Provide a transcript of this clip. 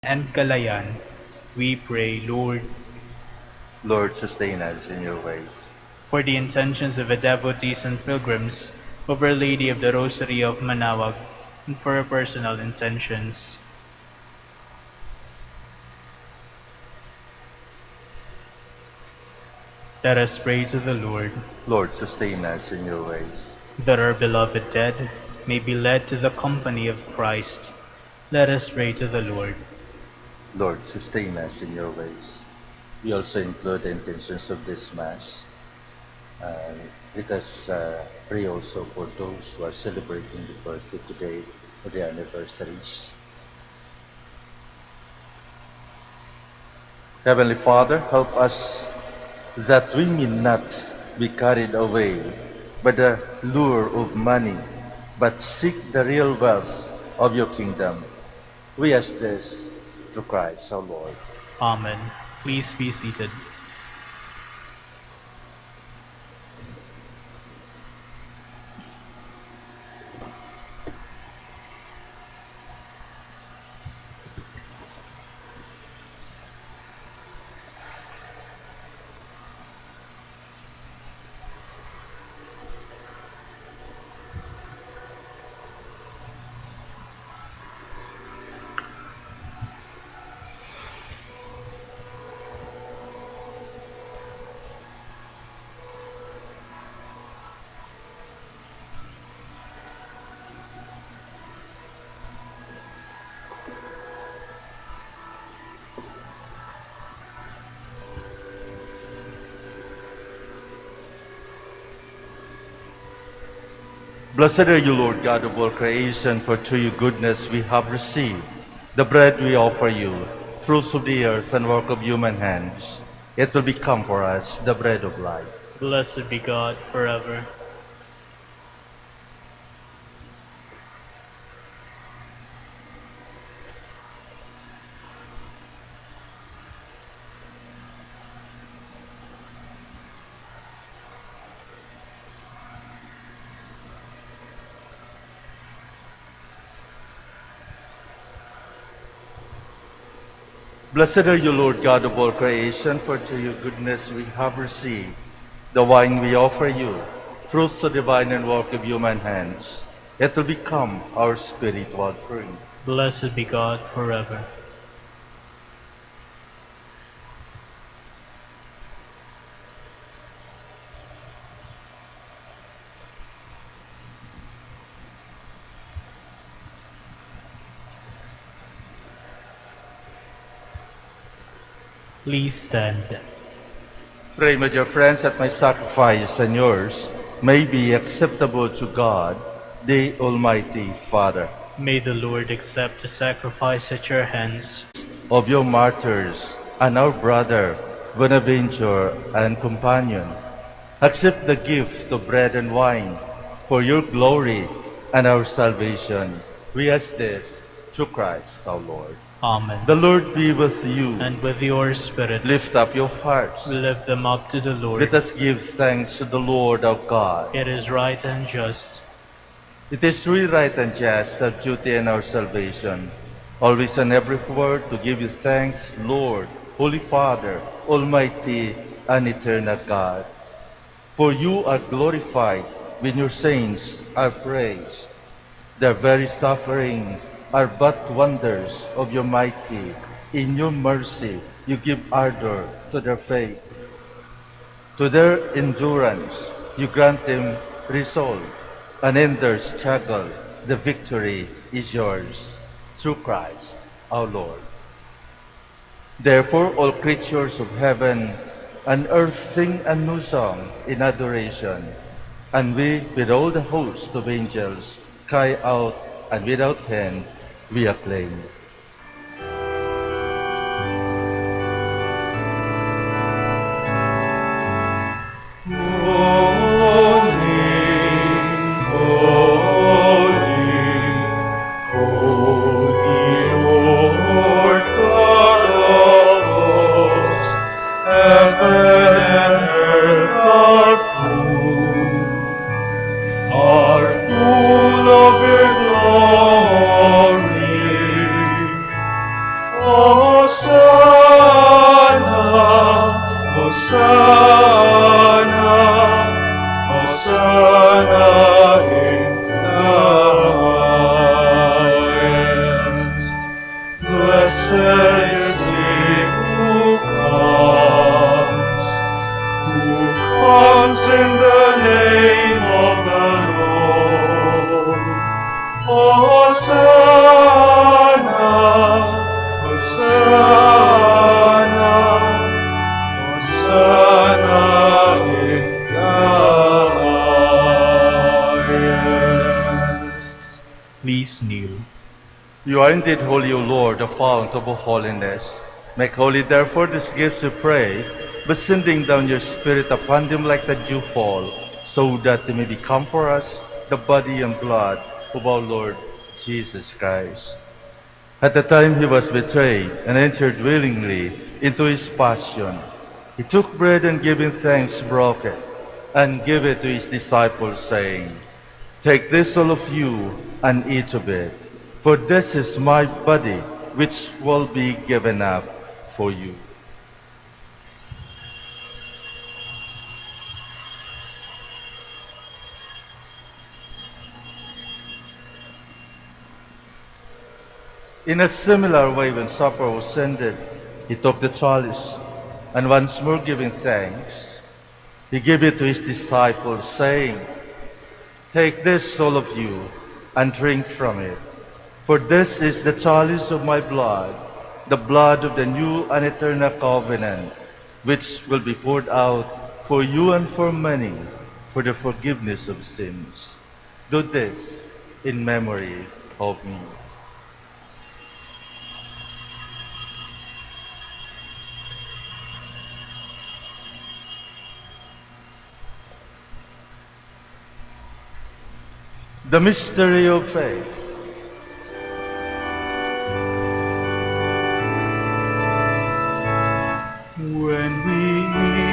and Kalayan, we pray, Lord, Lord, sustain us in your ways. for the intentions of the devotees and pilgrims of Our Lady of the Rosary of Manaoag, and for our personal intentions. Let us pray to the Lord, Lord, sustain us in your ways. that our beloved dead may be led to the company of Christ. Let us pray to the Lord. Lord, sustain us in your ways. We also include the intentions of this Mass. Let us pray also for those who are celebrating the birthday today or their anniversaries. Heavenly Father, help us that we may not be carried away by the lure of money, but seek the real wealth of your kingdom. We ask this through Christ our Lord. Amen. Please be seated. Blessed are you, Lord God of all creation, for through your goodness we have received the bread we offer you, fruits of the earth and work of human hands. It will become for us the bread of life. Blessed be God forever. Blessed are you, Lord God of all creation, for through your goodness we have received the wine we offer you, fruits of divine and work of human hands. It will become our spiritual drink. Blessed be God forever. Please stand. Pray, my dear friends, that my sacrifice and yours may be acceptable to God, the Almighty Father. May the Lord accept the sacrifice at your hands. Of your martyrs and our brother, Bonaventure and companion, accept the gift of bread and wine for your glory and our salvation. We ask this through Christ our Lord. Amen. The Lord be with you. And with your spirit, Lift up your hearts. we lift them up to the Lord. Let us give thanks to the Lord our God. It is right and just. It is truly right and just, our duty and our salvation, always and everywhere to give you thanks, Lord, Holy Father, Almighty and eternal God. For you are glorified when your saints are praised. Their very suffering are but wonders of your mighty. In your mercy you give ardor to their faith. To their endurance you grant them resolve, and in their struggle the victory is yours, through Christ our Lord. Therefore all creatures of heaven and earth sing a new song in adoration, and we with all the host of angels cry out, and without end we acclaim. Are full of your glory. Hosanna, Hosanna, Hosanna in the highest. Blessed is he who comes in the name of the Lord. Hosanna, Hosanna, Hosanna in the highest. Please kneel. You are indeed holy, O Lord, the fount of all holiness. Make holy, therefore, these gifts, we pray, by sending down your Spirit upon them like the dew fall, so that they may become for us the body and blood of our Lord Jesus Christ. At the time he was betrayed and entered willingly into his passion, he took bread and giving thanks broke it, and gave it to his disciples, saying, Take this, all of you, and eat of it, for this is my body, which will be given up for you. In a similar way, when supper was ended, he took the chalice, and once more giving thanks, he gave it to his disciples, saying, Take this, all of you, and drink from it, for this is the chalice of my blood, the blood of the new and eternal covenant, which will be poured out for you and for many for the forgiveness of sins. Do this in memory of me. The mystery of faith.